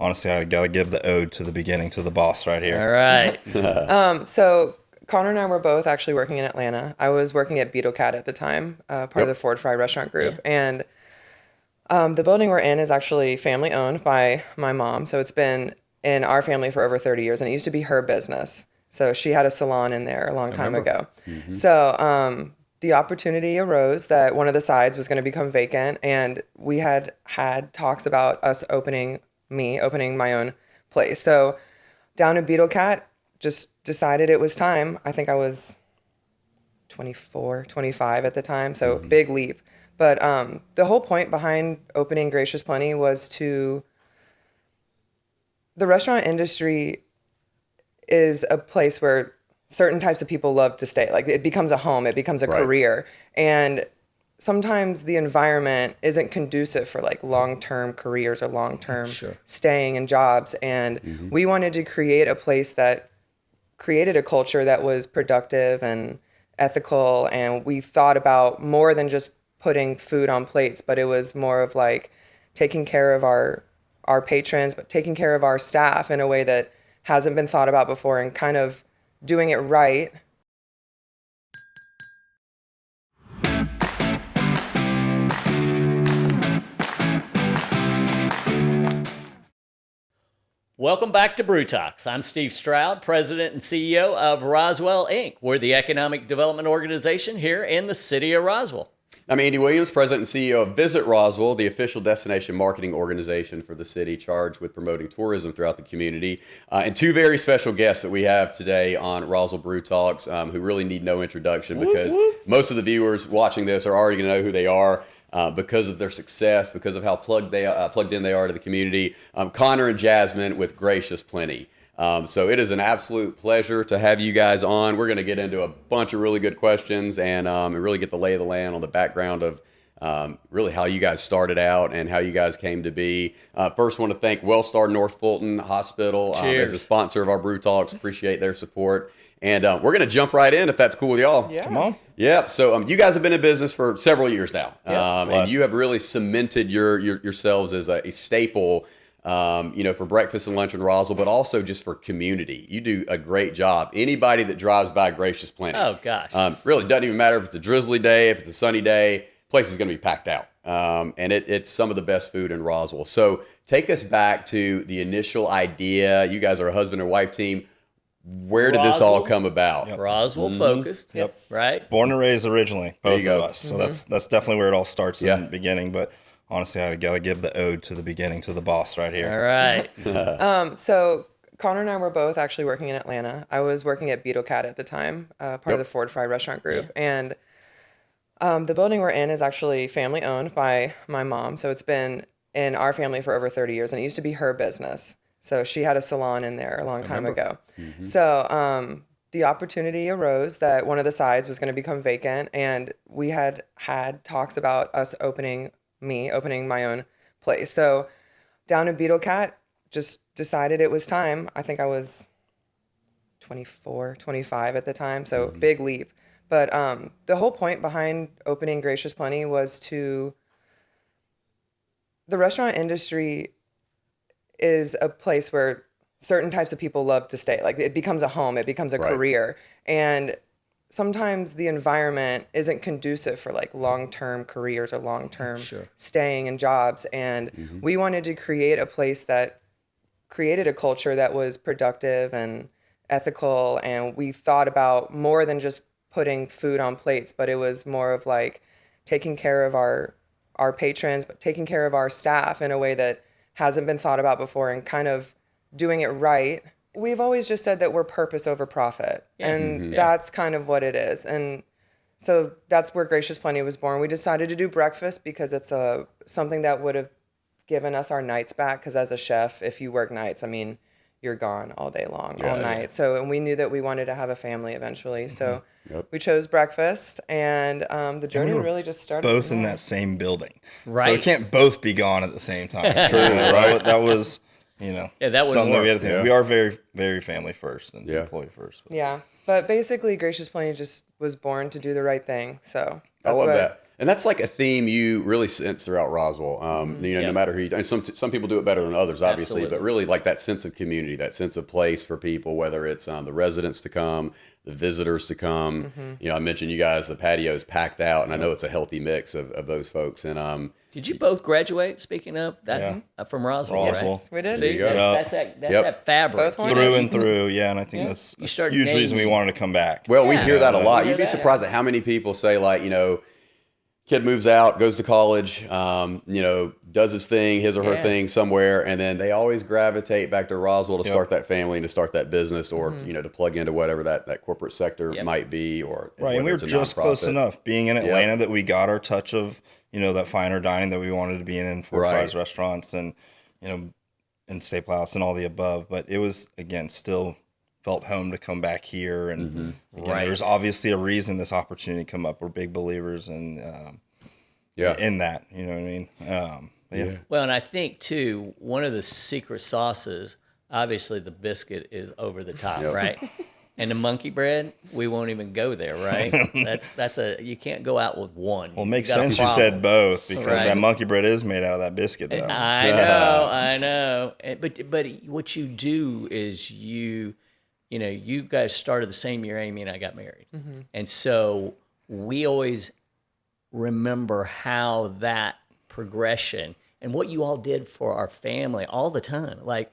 honestly, I got to give the ode to the beginning to the boss right here. All right. So Conner and I were both actually working in Atlanta. I was working at Beetle Cat at the time, part of the Ford Fry restaurant group. And the building we're in is actually family owned by my mom. So it's been in our family for over 30 years. And it used to be her business. So she had a salon in there a long time ago. So the opportunity arose that one of the sides was going to become vacant. And we had talks about us opening my own place. So down in Beetle Cat, just decided it was time. I think I was 24, 25 at the time, so big leap. But the whole point behind opening Gracious Plenty was the restaurant industry is a place where certain types of people love to stay. Like it becomes a home, it becomes a career. And sometimes the environment isn't conducive for like long-term careers or long-term staying in jobs. And we wanted to create a place that created a culture that was productive and ethical. And we thought about more than just putting food on plates, but it was more of like taking care of our patrons, but taking care of our staff in a way that hasn't been thought about before and kind of doing it right. Welcome back to Brew Talks. I'm Steve Stroud, President and CEO of Roswell, Inc. We're the economic development organization here in the city of Roswell. I'm Andy Williams, President and CEO of Visit Roswell, the official destination marketing organization for the city charged with promoting tourism throughout the community. And two very special guests that we have today on Roswell Brew Talks who really need no introduction because most of the viewers watching this are already going to know who they are. Because of their success, because of how plugged in they are to the community. Conner and Jasmin with Gracious Plenty. So it is an absolute pleasure to have you guys on. We're going to get into a bunch of really good questions and really get the lay of the land on the background of really how you guys started out and how you guys came to be. First, want to thank Wellstar North Fulton Hospital as a sponsor of our Brew Talks. Appreciate their support. And we're going to jump right in if that's cool with y'all. Yeah. Come on. Yep. So you guys have been in business for several years now, and you have really cemented yourselves as a staple, for breakfast and lunch in Roswell, but also just for community. You do a great job. Anybody that drives by Gracious Plenty, really doesn't even matter if it's a drizzly day, if it's a sunny day, place is going to be packed out. And it's some of the best food in Roswell. So take us back to the initial idea. You guys are a husband and wife team. Where did this all come about? Roswell focused, right? Born and raised originally, both of us. So that's definitely where it all starts in the beginning. But honestly, I got to give the ode to the beginning to the boss right here. All right. So Conner and I were both actually working in Atlanta. I was working at Beetle Cat at the time, part of the Ford Fry restaurant group. And the building we're in is actually family owned by my mom. So it's been in our family for over 30 years. And it used to be her business. So she had a salon in there a long time ago. So the opportunity arose that one of the sides was going to become vacant. And we had talks about us opening my own place. So down in Beetle Cat, just decided it was time. I think I was 24, 25 at the time. So big leap. But the whole point behind opening Gracious Plenty was the restaurant industry is a place where certain types of people love to stay. Like it becomes a home, it becomes a career. And sometimes the environment isn't conducive for like long-term careers or long-term staying in jobs. And we wanted to create a place that created a culture that was productive and ethical. And we thought about more than just putting food on plates, but it was more of like taking care of our patrons, but taking care of our staff in a way that hasn't been thought about before and kind of doing it right. We've always just said that we're purpose over profit. And that's kind of what it is. And so that's where Gracious Plenty was born. We decided to do breakfast because it's something that would have given us our nights back. Because as a chef, if you work nights, I mean, you're gone all day long, all night. So, and we knew that we wanted to have a family eventually. So we chose breakfast, and the journey really just started. Both in that same building. Right. So we can't both be gone at the same time. True. That was, that wouldn't something that we had to work. think. We are very, very family first and employee first. Yeah. But basically, Gracious Plenty just was born to do the right thing. So I love that. And that's like a theme you really sense throughout Roswell. No matter who you, and some people do it better than others, obviously, but really like that sense of community, that sense of place for people, whether it's the residents to come, the visitors to come. I mentioned you guys, the patio is packed out, and I know it's a healthy mix of those folks. And did you both graduate? Speaking of that, from Roswell, right? Yes, we did. See, that's that fabric Both through and through, and I think that's a huge reason we wanted to come back. Well, we hear that a lot. You'd be surprised at how many people say, like, kid moves out, goes to college, does his thing, his or her thing somewhere, and then they always gravitate back to Roswell to start that family and to start that business, or to plug into whatever that corporate sector might be, or right. And we were just close enough being in Atlanta that we got our touch of that finer dining that we wanted to be in Four Fries restaurants and and Staple House and all the above. But it was, again, still felt home to come back here. And again, there's obviously a reason this opportunity come up. We're big believers in that, you know what I mean? Well, and I think too, one of the secret sauces, obviously the biscuit is over the top, right? And the monkey bread, we won't even go there, right? You can't go out with one. Well, it makes sense you said both, because that monkey bread is made out of that biscuit, though. I know. But what you do is you guys started the same year Amy and I got married. And so we always remember how that progression and what you all did for our family all the time. Like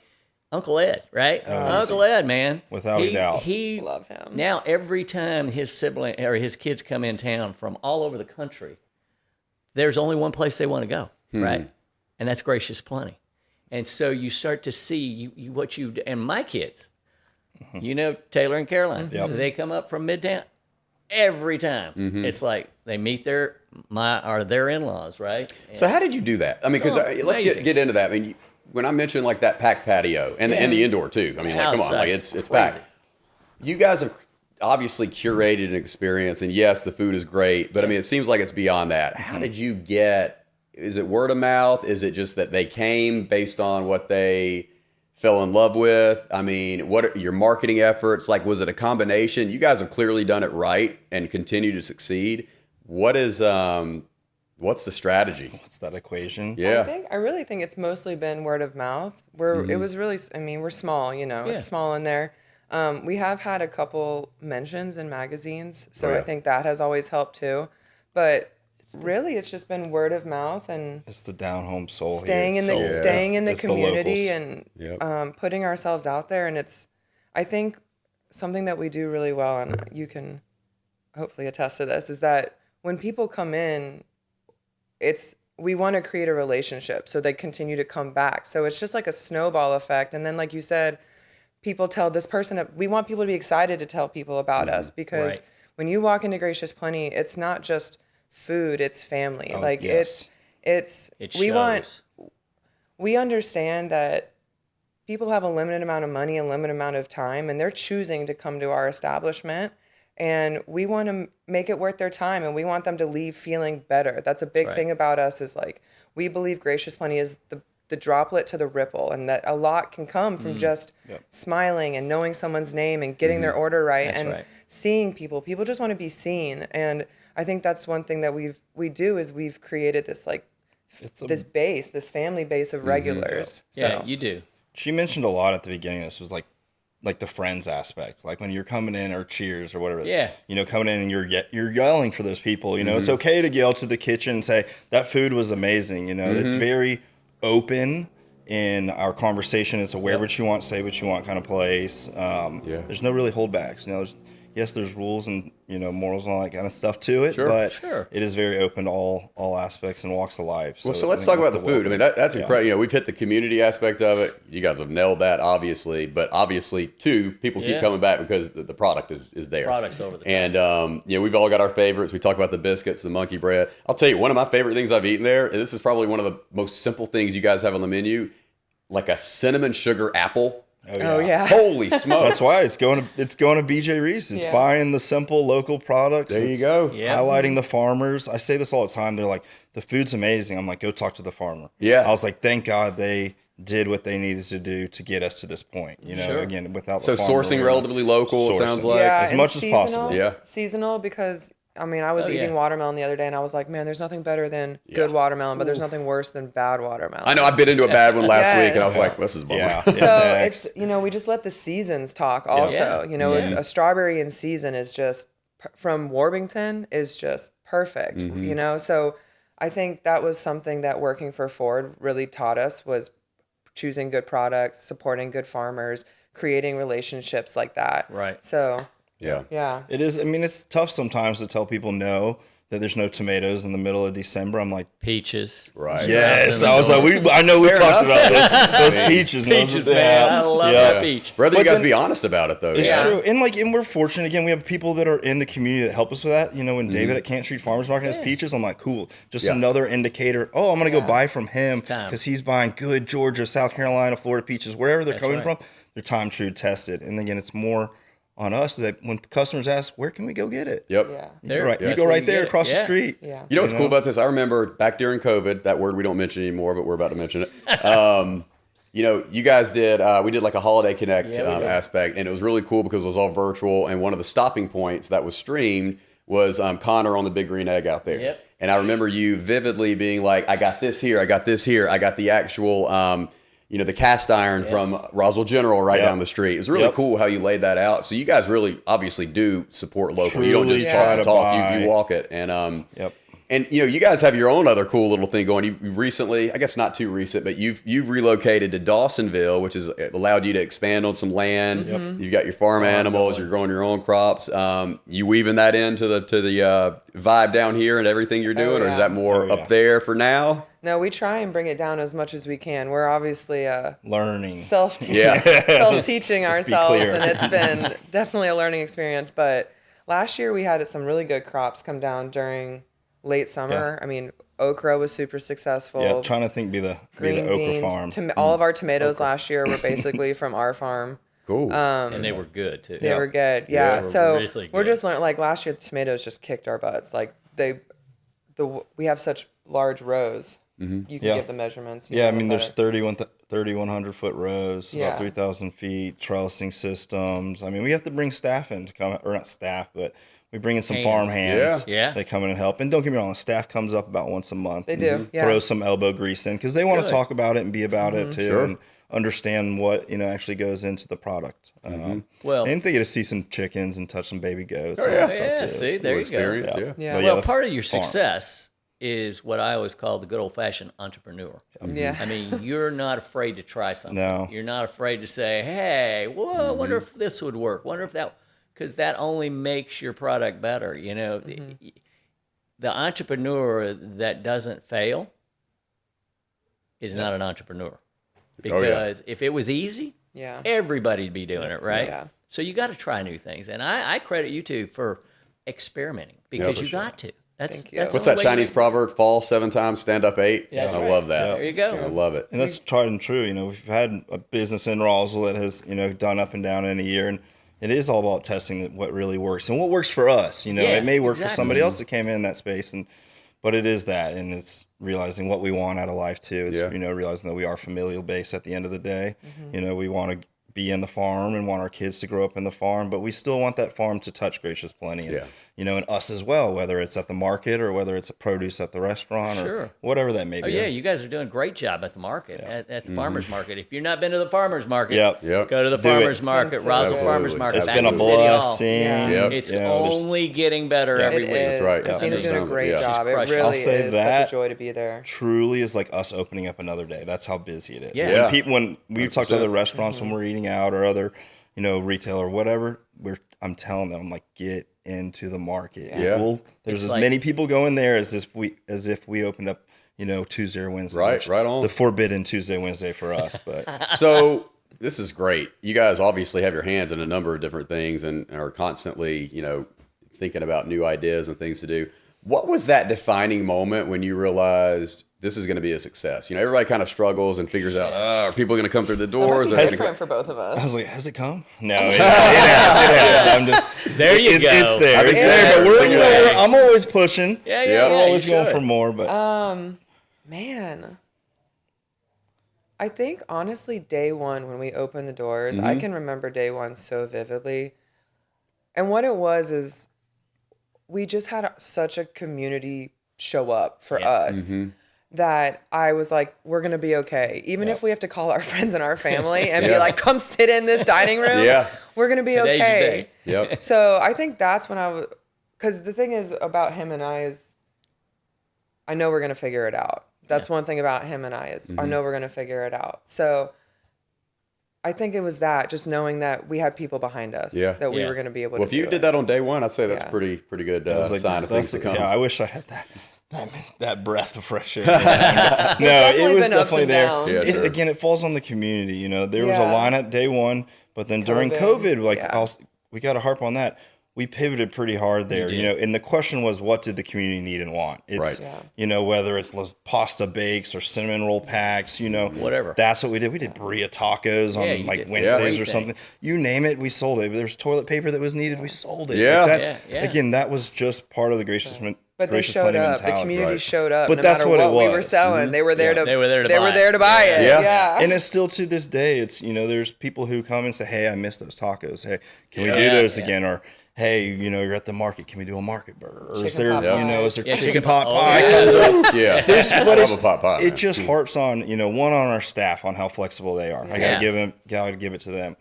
Uncle Ed, right? Uncle Ed, man. Without a doubt. He love him. Now every time his sibling or his kids come in town from all over the country, there's only one place they want to go, right? And that's Gracious Plenty. And so you start to see what you do. And my kids, Taylor and Caroline, they come up from Midtown every time. It's like they meet their in-laws, right? So how did you do that? I mean, because let's get into that. I mean, when I mentioned like that packed patio and the indoor too, I mean, like, come on, like it's packed. You guys have obviously curated an experience, and yes, the food is great, but I mean, it seems like it's beyond that. How did you is it word of mouth? Is it just that they came based on what they fell in love with? I mean, what are your marketing efforts? Like, was it a combination? You guys have clearly done it right and continue to succeed. What's the strategy? What's that equation? Yeah. I really think it's mostly been word of mouth. It was really, we're small, it's small in there. We have had a couple mentions in magazines, so I think that has always helped too. But really, it's just been word of mouth, and it's the down-home soul. Staying in the community and putting ourselves out there. And it's, I think, something that we do really well, and you can hopefully attest to this, is that when people come in, we want to create a relationship so they continue to come back. So it's just like a snowball effect. And then, like you said, people tell this person, we want people to be excited to tell people about us, because when you walk into Gracious Plenty, it's not just food, it's family. We understand that people have a limited amount of money, a limited amount of time, and they're choosing to come to our establishment. And we want to make it worth their time, and we want them to leave feeling better. That's a big thing about us, is like, we believe Gracious Plenty is the droplet to the ripple, and that a lot can come from just smiling and knowing someone's name and getting their order right. Seeing people. People just want to be seen. And I think that's one thing that we've created this this family base of regulars. Yeah, you do. She mentioned a lot at the beginning. This was like the friends aspect, like when you're coming in, or cheers or whatever, coming in and you're yelling for those people, it's okay to yell to the kitchen and say that food was amazing. It's very open in our conversation. It's a wear what you want, say what you want kind of place. There's no really holdbacks. There's rules and morals and all that kind of stuff to it, but it is very open to all aspects and walks of life. So let's talk about the food. I mean, that's incredible. We've hit the community aspect of it. You guys have nailed that, obviously, but obviously too, people keep coming back because the product is there. Product's over the top. And we've all got our favorites. We talk about the biscuits, the monkey bread. I'll tell you, one of my favorite things I've eaten there, and this is probably one of the most simple things you guys have on the menu, like a cinnamon sugar apple. Oh yeah! Holy smokes! That's why it's going to BJ Reese. It's buying the simple local products. There you go. Highlighting the farmers. I say this all the time. They're like, the food's amazing. I'm like, go talk to the farmer. Yeah. I was like, thank God they did what they needed to do to get us to this point. Again, without the farmer, sourcing relatively local. It sounds like as much as possible. Seasonal, because I mean, I was eating watermelon the other day, and I was like, man, there's nothing better than good watermelon, but there's nothing worse than bad watermelon. I know. I bit into a bad one last week, and I was like, this is bummer. Yeah. So it's, we just let the seasons talk also. It's a strawberry in season is just, from Warbington, is just perfect, So I think that was something that working for Ford really taught us, was choosing good products, supporting good farmers, creating relationships like that. Right. So... Yeah. It is. I mean, it's tough sometimes to tell people no, that there's no tomatoes in the middle of December. I'm like, peaches. Right. Yes. I was like, I know we talked about this. Those peaches. Peaches, man. I love that peach. Brother, you guys be honest about it, though. It's true. And we're fortunate. Again, we have people that are in the community that help us with that. When David at Can't Street Farmers Market has peaches, I'm like, cool. Just another indicator. Oh, I'm going to go buy from him because he's buying good Georgia, South Carolina, Florida peaches, wherever they're coming from. They're time true tested. And again, it's more on us is that when customers ask, where can we go get it? Yep. Yeah. You go right there across the street. Yeah. You know what's cool about this? I remember back during COVID, that word we don't mention anymore, but we're about to mention it. You guys did, we did like a Holiday Connect aspect, and it was really cool because it was all virtual. And one of the stopping points that was streamed was Conner on the Big Green Egg out there. Yep. And I remember you vividly being like, I got this here, I got this here, I got the actual, the cast iron from Roswell General right down the street. It was really cool how you laid that out. So you guys really obviously do support local. Truly you don't just talk the talk, you walk it. And and you guys have your own other cool little thing going. You recently, I guess not too recent, but you've relocated to Dawsonville, which has allowed you to expand on some land. You've got your farm animals, you're growing your own crops. You weaving that into the vibe down here and everything you're doing, or is that more up there for now? No, we try and bring it down as much as we can. We're obviously learning, self-teaching ourselves, and it's been definitely a learning experience. But last year we had some really good crops come down during late summer. I mean, okra was super successful. Yeah, trying to be the okra farm. All of our tomatoes last year were basically from our farm. Cool. And they were good too. They were good. Yeah. So really we're just learning. Like last year, the tomatoes just kicked our butts. Like we have such large rows. You can give the measurements. I mean, there's 3,100 foot rows, about 3,000 feet, trellising systems. I mean, we have to bring staff in to come, or not staff, but we bring in some farm hands. They come in and help. And don't get me wrong, the staff comes up about once a month. They do. Throw some elbow grease in because they want to talk about it and be about it too, and understand what actually goes into the product. Well, and they get to see some chickens and touch some baby goats. See, there you go. Well, part of your success is what I always call the good old-fashioned entrepreneur. I mean, you're not afraid to try something. No. You're not afraid to say, hey, well, I wonder if this would work. Wonder if that, because that only makes your product better. The entrepreneur that doesn't fail is not an entrepreneur. Because if it was easy, everybody'd be doing it, right? Yeah. So you got to try new things. And I credit you two for experimenting because you got to. That's what's that Chinese proverb? Fall 7 times, stand up 8. Yeah, I love that. There you go. I love it. And that's tried and true. We've had a business in Roswell that has, done up and down in a year, and it is all about testing what really works and what works for us. It may work for somebody else that came in that space, but it is that, and it's realizing what we want out of life too. It's realizing that we are familial based at the end of the day. We want to be in the farm and want our kids to grow up in the farm, but we still want that farm to touch Gracious Plenty. And, and us as well, whether it's at the market or whether it's a produce at the restaurant or whatever that may be. Oh, yeah, you guys are doing a great job at the market, at the farmer's market. If you've not been to the farmer's market, go to the farmer's market, Roswell Farmer's Market. It's been a blessing. It's only getting better every week. That's right. Christina's doing a great job. It really is such a joy to be there. Truly is like us opening up another day. That's how busy it is. Yeah. When we talk to other restaurants when we're eating out or other, retail or whatever, I'm telling them, I'm like, get into the market. There's as many people going there as if we opened up, Tuesday or Wednesday. Right on. The forbidden Tuesday, Wednesday for us. But so this is great. You guys obviously have your hands in a number of different things and are constantly, thinking about new ideas and things to do. What was that defining moment when you realized this is going to be a success? Everybody kind of struggles and figures out, are people going to come through the doors? It's different for both of us. I was like, has it come? No, it has. I'm just, there you go. It's there. It's there. But I'm always pushing. We're always going for more. But man, I think honestly, day one when we opened the doors, I can remember day one so vividly. And what it was is we just had such a community show up for us that I was like, we're going to be okay. Even if we have to call our friends and our family and be like, come sit in this dining room, we're going to be Today's okay. Yep. So I think that's when because the thing is about him and I is, I know we're going to figure it out. That's one thing about him and I is I know we're going to figure it out. So I think it was that, just knowing that we had people behind us that we were going to be able to do Well, if you did that on day one, I'd say that's pretty good sign of things to come. Yeah, I wish I had that breath of fresh air. No, it was definitely there. Yeah, sure. Again, it falls on the community. You know, there was a line at day one, but then during COVID, we got to harp on that. We pivoted pretty hard there, you know, and the question was, what did the community need and want? It's, you know, whether it's pasta bakes or cinnamon roll packs, you know, whatever. That's what we did. We did burrito tacos on Wednesdays or something. You name it, we sold it. If there was toilet paper that was needed, we sold it. Again, that was just part of the graciousness. But they showed up. The community showed up. But no that's matter what it was. We were selling. They were there to. They were there to buy it. Yeah. And it's still to this day. It's, you know, there's people who come and say, "Hey, I miss those tacos. Hey, can we do those again?" Or, "Hey, you know, you're at the market. Can we do a market burger?" Or is there, you know, is there chicken pot pie? Pot pie. It just harps on, you know, on our staff on how flexible they are. I gotta give it to them.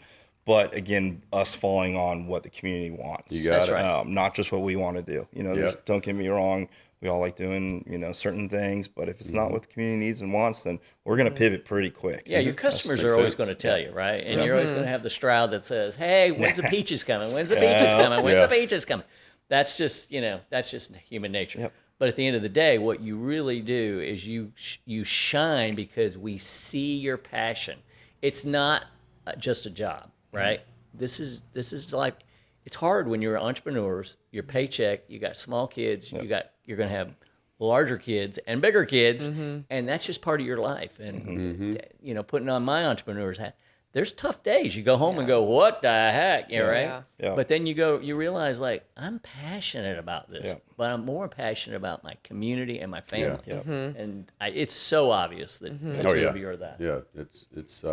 But again, us falling on what the community wants. You got it. Right. Not just what we want to do. You know, don't get me wrong. We all like doing, you know, certain things, but if it's not what the community needs and wants, then we're going to pivot pretty quick. Yeah, your customers are always going to tell you, right? And you're always going to have the Stroud that says, "Hey, when's the peaches coming? When's the peaches coming? When's the peaches coming?" That's just, you know, that's just human nature. Yep. But at the end of the day, what you really do is you shine because we see your passion. It's not just a job, right? This is like, it's hard when you're entrepreneurs, your paycheck, you got small kids, you're going to have larger kids and bigger kids, and that's just part of your life. And, you know, putting on my entrepreneur's hat, there's tough days. You go home and go, what the heck? You know, right? Yeah. But then you realize, like, I'm passionate about this, but I'm more passionate about my community and my family. And it's so obvious that the two of you are that. Yeah, it's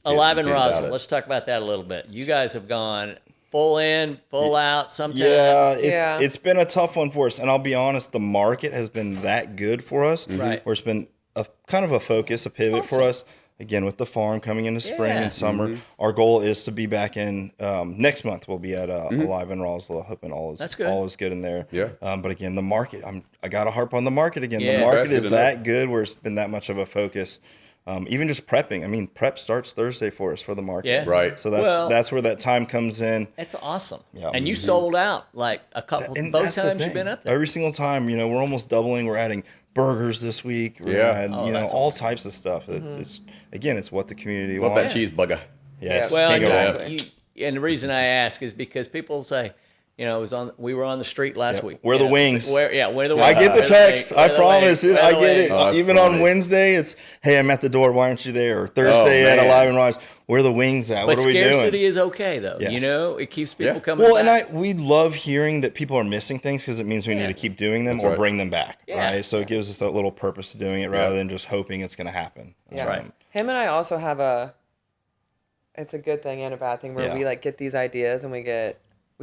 Alive in Roswell. Let's talk about that a little bit. You guys have gone full in, full out sometimes. Yeah, it's been a tough one for us. And I'll be honest, the market has been that good for us. Right. Where it's been a kind of a focus, a pivot for us. Again, with the farm coming into spring and summer, our goal is to be back in next month. We'll be at Alive in Roswell, hoping all is good in there. Yeah. But again, the market, I got to harp on the market again. Yeah. The market is that good where it's been that much of a focus. Even just prepping. I mean, prep starts Thursday for us for the market. Yeah. Right. So that's where that time comes in. It's awesome. Yeah. And you sold out like a couple, both times you've been up there. Every single time, you know, we're almost doubling. We're adding burgers this week. We're adding, you know, all types of stuff. It's again, it's what the community wants. Love that cheeseburger. Yes. Well, Can't go wrong. and the reason I ask is because people say, you know, we were on the street last week. Where the wings? Where the wings? I get the text. I promise. I get it. Oh, even funny. on Wednesday, it's, "Hey, I'm at the door. Why aren't you there?" Or Thursday at Alive and Rise, "Where are the wings at? What are we doing?" But scarcity is okay, though. Yes. You know, it keeps people coming Well, back. and we love hearing that people are missing things because it means we need to keep doing them or bring them back, right? So it gives us that little purpose to doing it rather than just hoping it's going to happen. Yeah. Right. Him and I also have it's a good thing and a bad thing where we like get these ideas and we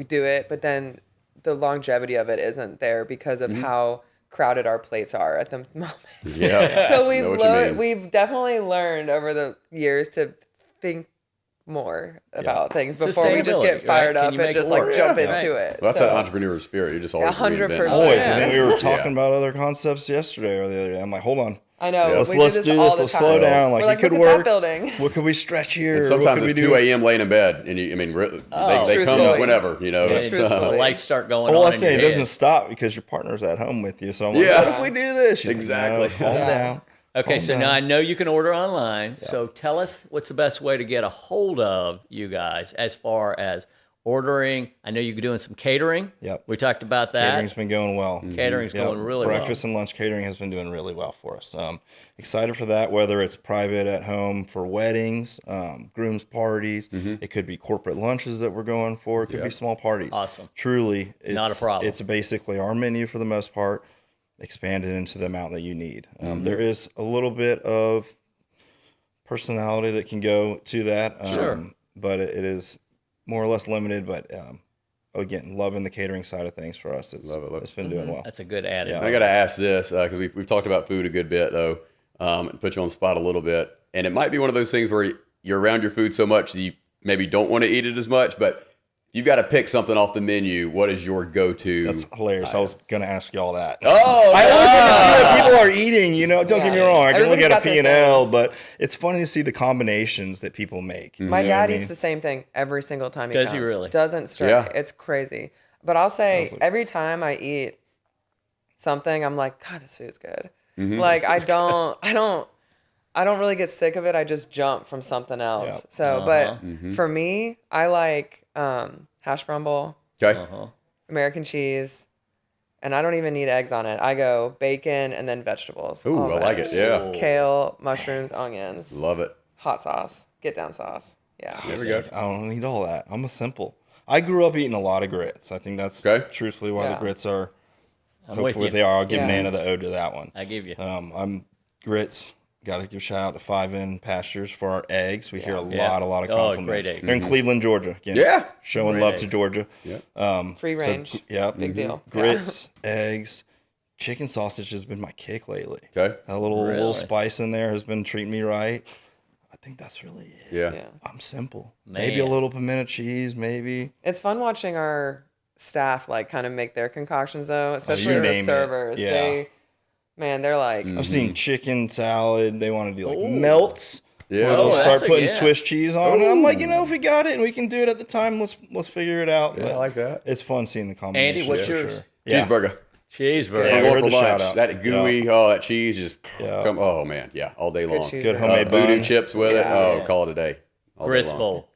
do it, but then the longevity of it isn't there because of how crowded our plates are at the moment. Yeah. So we've definitely learned over the years to think more about things before we just get fired up and just like jump into it. Well, that's that entrepreneur spirit. You're just always 100%. Always. I think we were talking about other concepts yesterday or the other day. I'm like, hold on. I know. Let's we do this this. all the Let's time. slow down. We're Like, it could look at work. that building. What could we stretch here? And sometimes What it's could we 2 do? a.m. laying in bed, and they come Truthfully. whenever, you know. It's, the lights start going Well, on. I say it doesn't stop because your partner's at home with you. So I'm like, what if we do this? She's Exactly. Like, no, calm down. Okay, so now I know you can order online. So tell us what's the best way to get a hold of you guys as far as ordering. I know you're doing some catering. Yep. We talked about that. Catering's been going well. Catering's going really well. Breakfast and lunch catering has been doing really well for us. Excited for that, whether it's private at home for weddings, groom's parties. It could be corporate lunches that we're going for. It could be small parties. Awesome. Truly, it's Not a problem. It's basically our menu for the most part, expanded into the amount that you need. There is a little bit of personality that can go to that. Sure. But it is more or less limited, but again, loving the catering side of things for us. It's been doing well. That's a good added. Yeah. I got to ask this because we've talked about food a good bit, though, and put you on the spot a little bit. And it might be one of those things where you're around your food so much that you maybe don't want to eat it as much, but you've got to pick something off the menu. What is your go-to? That's hilarious. I was going to ask y'all that. Oh, I always like to see what people are eating, you know. Don't get me wrong. I can look Everybody's at a got their P&L, things. but it's funny to see the combinations that people make. My You know dad what I eats mean? the same thing every single time he Does comes. he really? Doesn't stray. Yeah. It's crazy. But I'll say every time I eat something, I'm like, God, this food's good. Like I don't really get sick of it. I just jump from something else. Yep. So, but for me, I like hash brown bowl, okay. American cheese, and I don't even need eggs on it. I go bacon and then vegetables. Ooh, all I like that. it. Yeah. Kale, mushrooms, onions, Love it. hot sauce, get down sauce. Yeah. There we go. I don't need all that. I'm a simple. I grew up eating a lot of grits. I think that's truthfully why the grits are. I'm with Hopefully you. they are. I'll give Yeah. Nana the ode to that one. I give you. I'm grits. Got to give a shout out to 5 N Pastures for our eggs. We hear a Yeah. lot of Oh, compliments. great eggs. They're in Cleveland, Georgia. Again, Yeah. showing Great love eggs. to Georgia. Yeah. Free range. So, yeah, Big deal. grits, eggs, chicken sausage has been my kick lately. Okay. A little Really? spice in there has been treating me right. I think that's really it. Yeah. Yeah. I'm simple. Maybe a Man. little pimento cheese, maybe. It's fun watching our staff like kind of make their concoctions though, especially you the name it. servers. Yeah. They're like, I've seen chicken salad. They want to do like melts. Yeah. Where they'll Oh, start that's putting yeah. Swiss cheese on. And I'm like, if we got it and we can do it at the time, let's figure it out. Yeah, But I like that. It's fun seeing the combination. Andy, what's for yours? sure. Yeah. Cheeseburger. Cheeseburger. Yeah, we Going heard for the shout lunch. out. That gooey, that cheese just come. Oh man, yeah, all day long. cheese. Good homemade Voodoo bun. chips with it. Oh, call it a day. All day Grits long. bowl.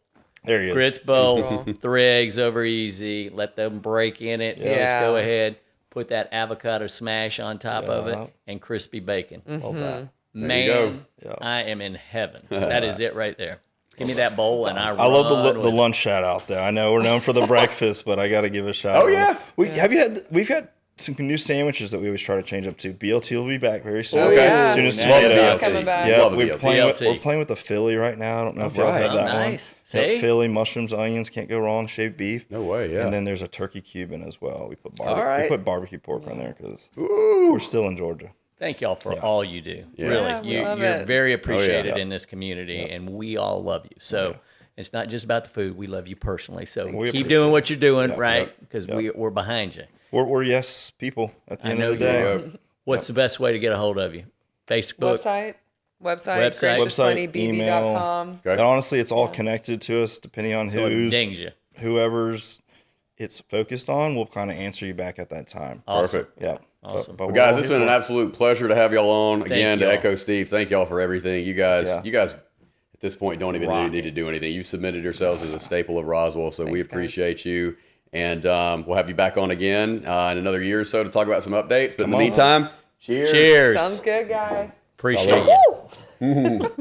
There he is. Grits bowl. 3 eggs over easy. Let them break in it. Just Yeah. go ahead. Put that avocado smash on top of Yeah. it and crispy bacon. Love that. Man, you go. Yeah. I am in heaven. That is it right there. Give me that bowl and I I love run the with it. lunch shout out there. I know we're known for the breakfast, but I got to give a shout out. Oh, yeah. We've had some new sandwiches that we always try to change up to. BLT will be back very soon. Okay. yeah. As soon as Love tomato- BLT. Coming back. Yeah, Love a we're BLT. we're playing with the Philly right now. I don't know if y'all right. had Oh, that nice. one. Yep, See? Philly, mushrooms, onions, can't go wrong. Shaved beef. No way, yeah. And then there's a turkey Cuban as well. We put All right. we put barbecue pork on there because we're still in Georgia. Thank y'all for all you do. Yeah, Really, we love you're it. very appreciated Yeah. in this community, and we all love you. So it's not just about the food; we love you personally. So We keep appreciate doing what you're doing, Yep. right? Yep. Because Yep. we're behind you. We're yes people at the end know of the you day. are. What's the best way to get a hold of you? Facebook. Website, Website, graciousbbb.com. Okay. And honestly, it's all connected to us depending on So it who's dings you. whoever's it's focused on. We'll kind of answer you back at that time. Awesome. Perfect. Yeah. Awesome. But Well, we're guys, all it's here been an for it. absolute pleasure to have y'all on again. To y'all. echo Steve, thank y'all for everything. You guys Yeah. at this point don't even Rock need to do anything. You've submitted yourselves as a staple of Roswell, so we Thanks, guys. appreciate you. And we'll have you back on again in another year or so to talk about some updates. But in the on. meantime, cheers. Cheers. Sounds good, guys. Appreciate you.